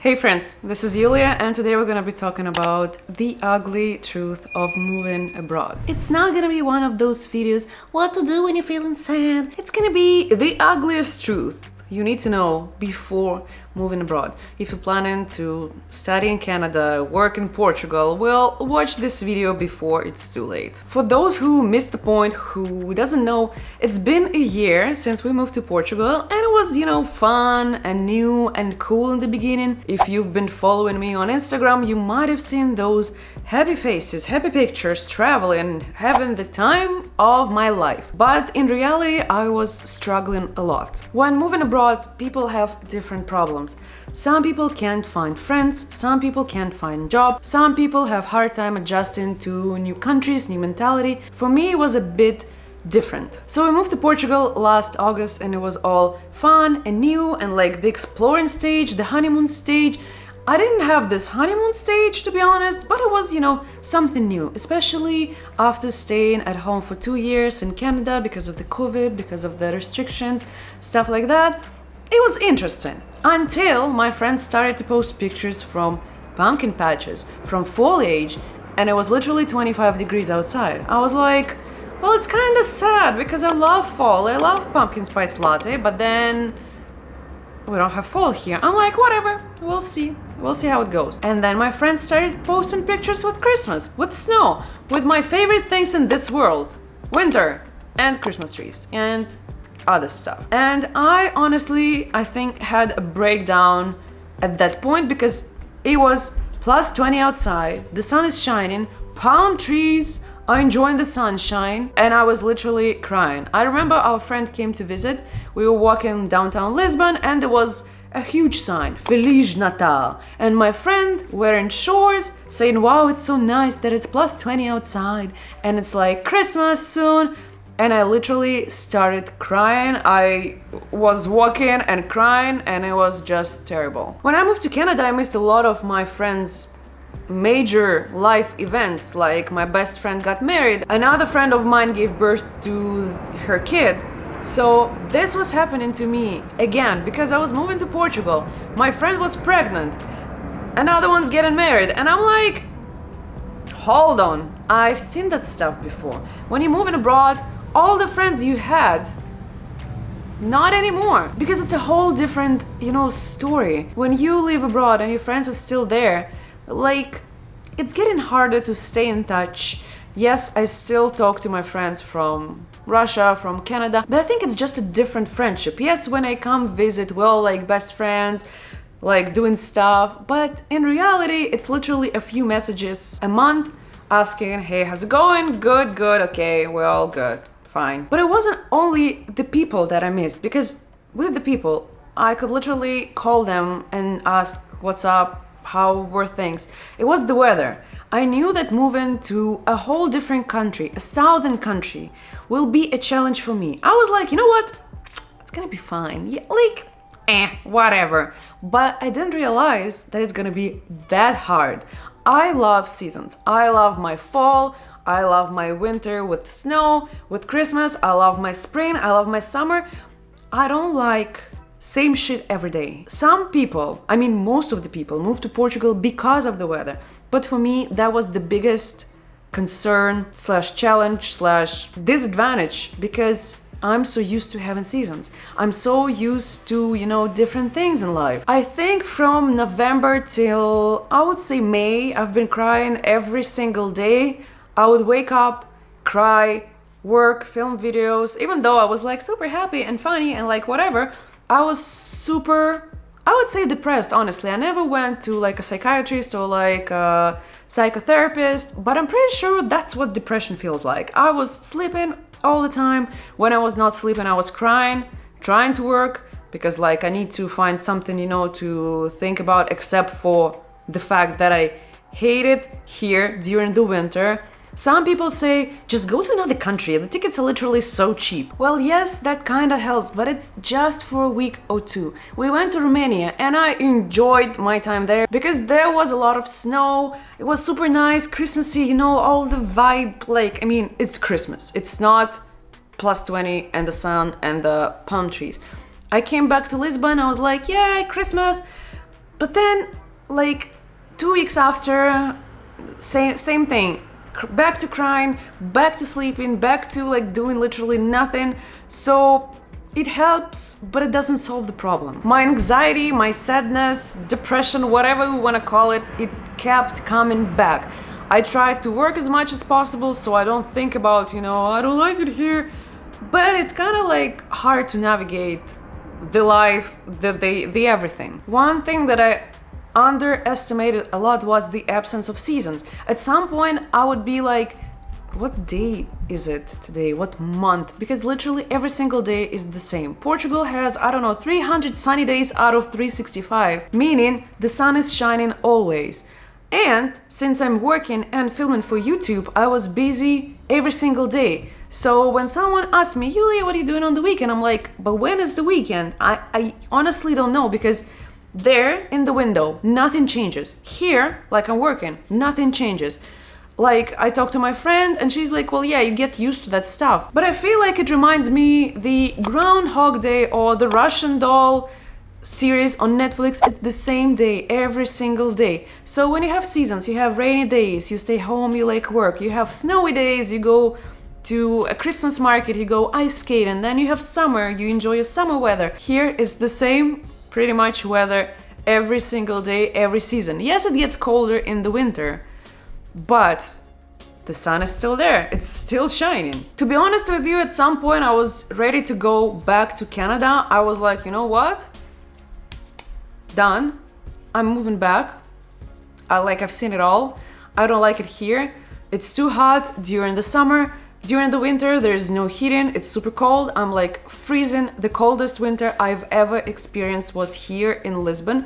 Hey friends, this is Yulia and today we're gonna be talking about the ugly truth of moving abroad. It's not gonna be one of those videos, what to do when you're feeling sad. It's gonna be the ugliest truth you need to know before moving abroad. If you're planning to study in Canada, work in Portugal, well, watch this video before it's too late. For those who missed the point, who doesn't know, it's been a year since we moved to Portugal and it was, fun and new and cool in the beginning. If you've been following me on Instagram, you might have seen those happy faces, happy pictures, traveling, having the time of my life. But in reality, I was struggling a lot. When moving abroad, people have different problems. Some people can't find friends, some people can't find job, some people have hard time adjusting to new countries, new mentality. For me, it was a bit different. So we moved to Portugal last August and it was all fun and new and like the exploring stage, the honeymoon stage. I didn't have this honeymoon stage, to be honest, but it was, something new, especially after staying at home for 2 years in Canada because of the COVID, because of the restrictions, stuff like that. It was interesting until my friends started to post pictures from pumpkin patches, from foliage, and it was literally 25 degrees outside. I was like, well, it's kind of sad because I love fall, I love pumpkin spice latte, but then we don't have fall here. I'm like, whatever, we'll see how it goes. And then my friends started posting pictures with Christmas, with snow, with my favorite things in this world, winter and Christmas trees and other stuff. And I think had a breakdown at that point because it was plus 20 outside, the sun is shining, palm trees are enjoying the sunshine, and I was literally crying. I remember our friend came to visit, we were walking downtown Lisbon and there was a huge sign, Feliz Natal, and my friend wearing shorts saying, wow, it's so nice that it's plus 20 outside and it's like Christmas soon. And I literally started crying. I was walking and crying and it was just terrible. When I moved to Canada, I missed a lot of my friends' major life events, like my best friend got married, another friend of mine gave birth to her kid. So this was happening to me again because I was moving to Portugal. My friend was pregnant, another one's getting married, and I'm like, hold on, I've seen that stuff before. When you're moving abroad, all the friends you had, not anymore, because it's a whole different, story. When you live abroad and your friends are still there, like, it's getting harder to stay in touch. Yes, I still talk to my friends from Russia, from Canada, but I think it's just a different friendship. Yes, when I come visit, we're all like best friends, like doing stuff, but in reality, it's literally a few messages a month asking, hey, how's it going? Good, okay, we're all good. Fine. But it wasn't only the people that I missed, because with the people, I could literally call them and ask what's up, how were things. It was the weather. I knew that moving to a whole different country, a southern country, will be a challenge for me. I was like, you know what? It's gonna be fine. Yeah, whatever. But I didn't realize that it's gonna be that hard. I love seasons. I love my fall. I love my winter with snow, with Christmas. I love my spring. I love my summer. I don't like same shit every day. Some people, most of the people, move to Portugal because of the weather. But for me, that was the biggest concern / challenge / disadvantage because I'm so used to having seasons. I'm so used to, different things in life. I think from November till, I would say May, I've been crying every single day. I would wake up, cry, work, film videos, even though I was like super happy and funny and like whatever, I was super, I would say depressed, honestly. I never went to like a psychiatrist or like a psychotherapist, but I'm pretty sure that's what depression feels like. I was sleeping all the time. When I was not sleeping, I was crying, trying to work because like I need to find something, to think about except for the fact that I hate it here during the winter. Some people say, just go to another country, the tickets are literally so cheap. Well, yes, that kinda helps, but it's just for a week or two. We went to Romania and I enjoyed my time there because there was a lot of snow, it was super nice, Christmassy, all the vibe, it's Christmas. It's not plus 20 and the sun and the palm trees. I came back to Lisbon, I was like, yeah, Christmas. But then, like 2 weeks after, same thing. Back to crying, back to sleeping, back to like doing literally nothing. So it helps, but it doesn't solve the problem. My anxiety, my sadness, depression, whatever we want to call it, it kept coming back. I tried to work as much as possible so I don't think about, I don't like it here. But it's kind of like hard to navigate the life, the everything. One thing that I underestimated a lot was the absence of seasons. At some point I would be like, what day is it today? What month? Because literally every single day is the same. Portugal has, 300 sunny days out of 365, meaning the sun is shining always. And since I'm working and filming for YouTube, I was busy every single day. So when someone asks me, Yulia, what are you doing on the weekend? I'm like, but when is the weekend? I honestly don't know, because there in the window, nothing changes. Here, like I'm working, nothing changes. Like I talked to my friend and she's like, well, yeah, you get used to that stuff. But I feel like it reminds me the Groundhog Day or the Russian Doll series on Netflix. It's the same day every single day. So when you have seasons, you have rainy days, you stay home, you like work. You have snowy days, you go to a Christmas market, you go ice skate, and then you have summer, you enjoy your summer weather. Here is the same pretty much weather every single day, every season. Yes, it gets colder in the winter, but the sun is still there. It's still shining. To be honest with you, at some point I was ready to go back to Canada. I was like, you know what? Done. I'm moving back. I've seen it all. I don't like it here. It's too hot during the summer. During the winter, there's no heating. It's super cold. I'm like freezing. The coldest winter I've ever experienced was here in Lisbon,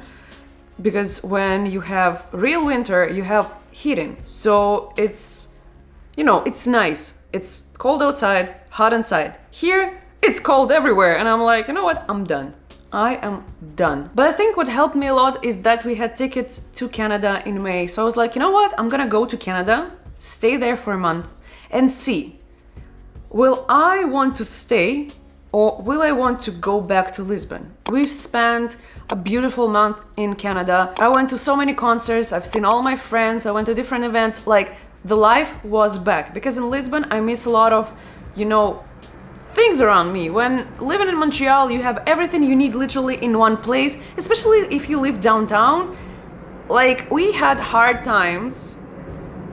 because when you have real winter, you have heating. So it's, it's nice. It's cold outside, hot inside. Here, it's cold everywhere. And I'm like, you know what? I'm done. I am done. But I think what helped me a lot is that we had tickets to Canada in May. So I was like, you know what? I'm gonna go to Canada, stay there for a month and see. Will I want to stay or will I want to go back to Lisbon? We've spent a beautiful month in Canada. I went to so many concerts. I've seen all my friends. I went to different events. Like, the life was back. Because in Lisbon, I miss a lot of, things around me. When living in Montreal, you have everything you need literally in one place, especially if you live downtown. Like, we had hard times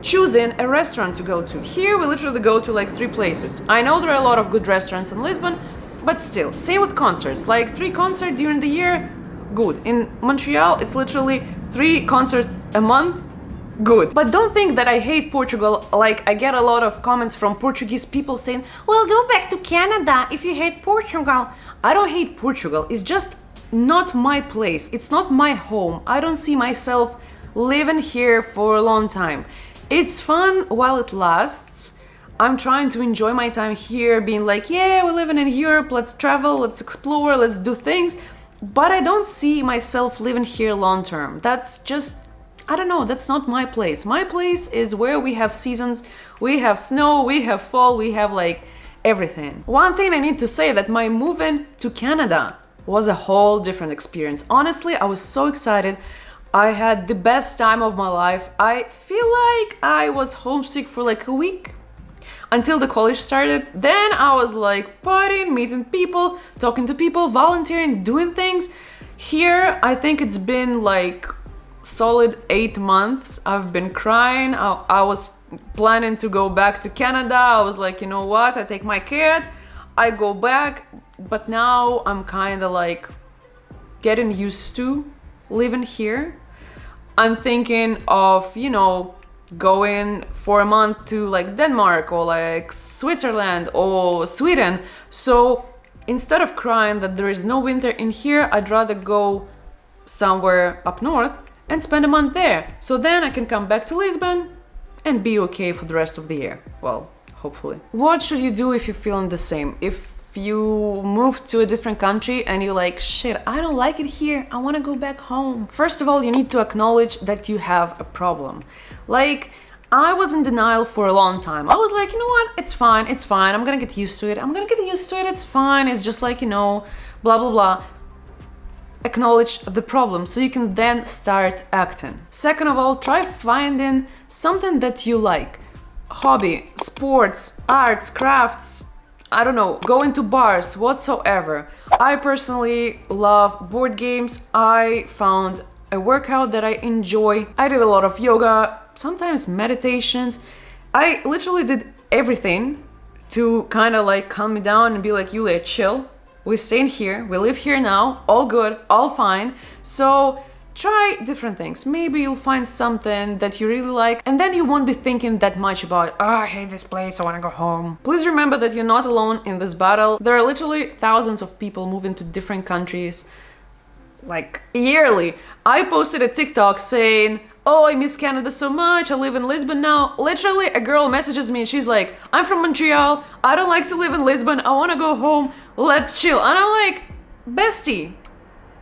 choosing a restaurant to go to. Here, we literally go to like 3 places. I know there are a lot of good restaurants in Lisbon, but still, same with concerts. Like 3 concerts during the year, good. In Montreal, it's literally 3 concerts a month, good. But don't think that I hate Portugal. Like, I get a lot of comments from Portuguese people saying, well, go back to Canada if you hate Portugal. I don't hate Portugal. It's just not my place. It's not my home. I don't see myself living here for a long time. It's fun while it lasts. I'm trying to enjoy my time here, being like, yeah, we're living in Europe, let's travel, let's explore, let's do things. But I don't see myself living here long term. That's just, I don't know, that's not my place. My place is where we have seasons, we have snow, we have fall, we have like everything. One thing I need to say, that my moving to Canada was a whole different experience. Honestly, I was so excited. I had the best time of my life. I feel like I was homesick for like a week until the college started. Then I was like partying, meeting people, talking to people, volunteering, doing things. Here, I think it's been like solid 8 months. I've been crying. I was planning to go back to Canada. I was like, you know what? I take my kid, I go back. But now I'm kind of like getting used to living here. I'm thinking of, going for a month to like Denmark or like Switzerland or Sweden. So instead of crying that there is no winter in here, I'd rather go somewhere up north and spend a month there. So then I can come back to Lisbon and be okay for the rest of the year. Well, hopefully. What should you do if you're feeling the same? If you move to a different country and you're like, shit, I don't like it here, I want to go back home. First of all, you need to acknowledge that you have a problem. Like, I was in denial for a long time. I was like, you know what, it's fine, I'm gonna get used to it, it's fine, it's just like, blah, blah, blah. acknowledge the problem so you can then start acting. Second of all, try finding something that you like. Hobby, sports, arts, crafts, I don't know, going to bars, whatsoever. I personally love board games. I found a workout that I enjoy. I did a lot of yoga, sometimes meditations. I literally did everything to kind of like calm me down and be like, Yulia, chill. We're staying here, we live here now, all good, all fine. So try different things. Maybe you'll find something that you really like, and then you won't be thinking that much about, oh, I hate this place, I want to go home. Please remember that you're not alone in this battle. There are literally thousands of people moving to different countries, like yearly. I posted a TikTok saying, oh, I miss Canada so much, I live in Lisbon now. Literally, a girl messages me and she's like, I'm from Montreal, I don't like to live in Lisbon, I want to go home, let's chill. And I'm like, bestie,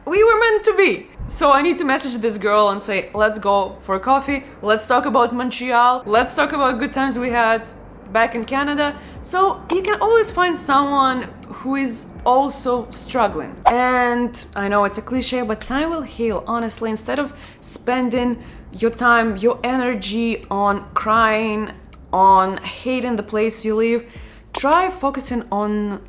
we were meant to be. So I need to message this girl and say, let's go for coffee, let's talk about Montreal, let's talk about good times we had back in Canada. So you can always find someone who is also struggling. And I know it's a cliche, but time will heal, honestly. Instead of spending your time, your energy on crying, on hating the place you live, try focusing on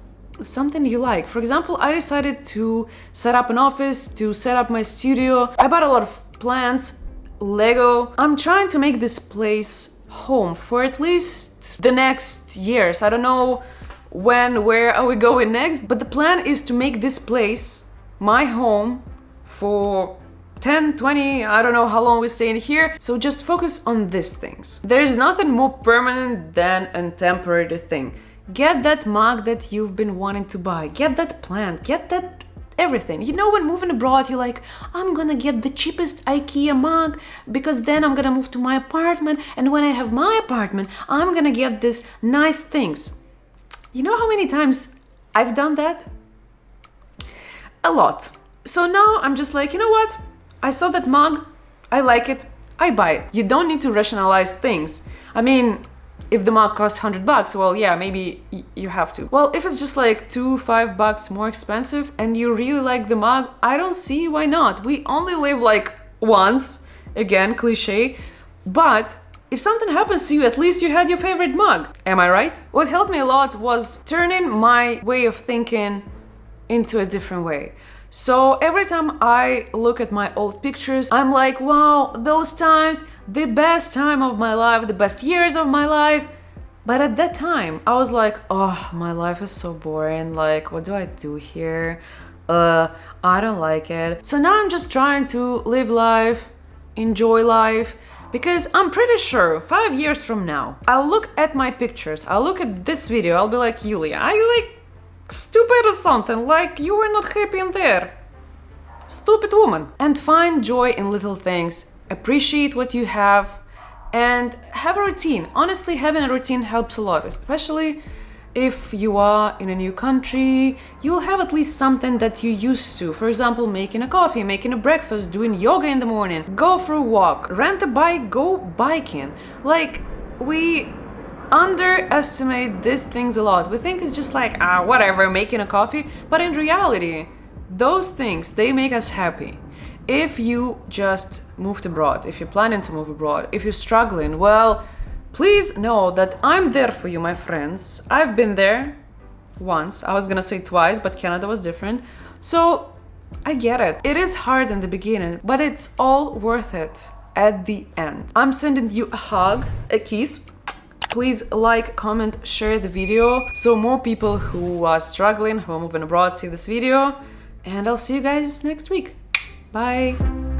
something you like. For example, I decided to set up an office, to set up my studio. I bought a lot of plants, Lego. I'm trying to make this place home for at least the next years. I don't know when, where are we going next, but the plan is to make this place my home for 10, 20, I don't know how long we're staying here. So just focus on these things. There's nothing more permanent than a temporary thing. Get that mug that you've been wanting to buy. Get that plant. Get that everything. You know, when moving abroad, you're like, I'm gonna get the cheapest IKEA mug because then I'm gonna move to my apartment. And when I have my apartment, I'm gonna get these nice things. You know how many times I've done that? A lot. So now I'm just like, you know what? I saw that mug, I like it, I buy it. You don't need to rationalize things. I mean, if the mug costs $100, well, yeah, maybe you have to. Well, if it's just like $2-5 more expensive and you really like the mug, I don't see why not. We only live like once, again, cliche, but if something happens to you, at least you had your favorite mug. Am I right? What helped me a lot was turning my way of thinking into a different way. So every time I look at my old pictures, I'm like, wow, those times, the best time of my life, the best years of my life. But at that time, I was like, oh, my life is so boring. Like, what do I do here? I don't like it. So now I'm just trying to live life, enjoy life, because I'm pretty sure 5 years from now, I'll look at my pictures, I'll look at this video, I'll be like, Yulia, are you like stupid or something, like you were not happy in there, stupid woman. And find joy in little things, appreciate what you have, and have a routine. Honestly, having a routine helps a lot, especially if you are in a new country. You will have at least something that you used to. For example, making a coffee, making a breakfast, doing yoga in the morning, go for a walk, rent a bike, go biking. Like, we underestimate these things a lot. We think it's just like, whatever, making a coffee. But in reality, those things, they make us happy. If you just moved abroad, if you're planning to move abroad, if you're struggling, well, please know that I'm there for you, my friends. I've been there once. I was gonna say twice, but Canada was different. So I get it. It is hard in the beginning, but it's all worth it at the end. I'm sending you a hug, a kiss. Please like, comment, share the video so more people who are struggling, who are moving abroad see this video. And I'll see you guys next week. Bye!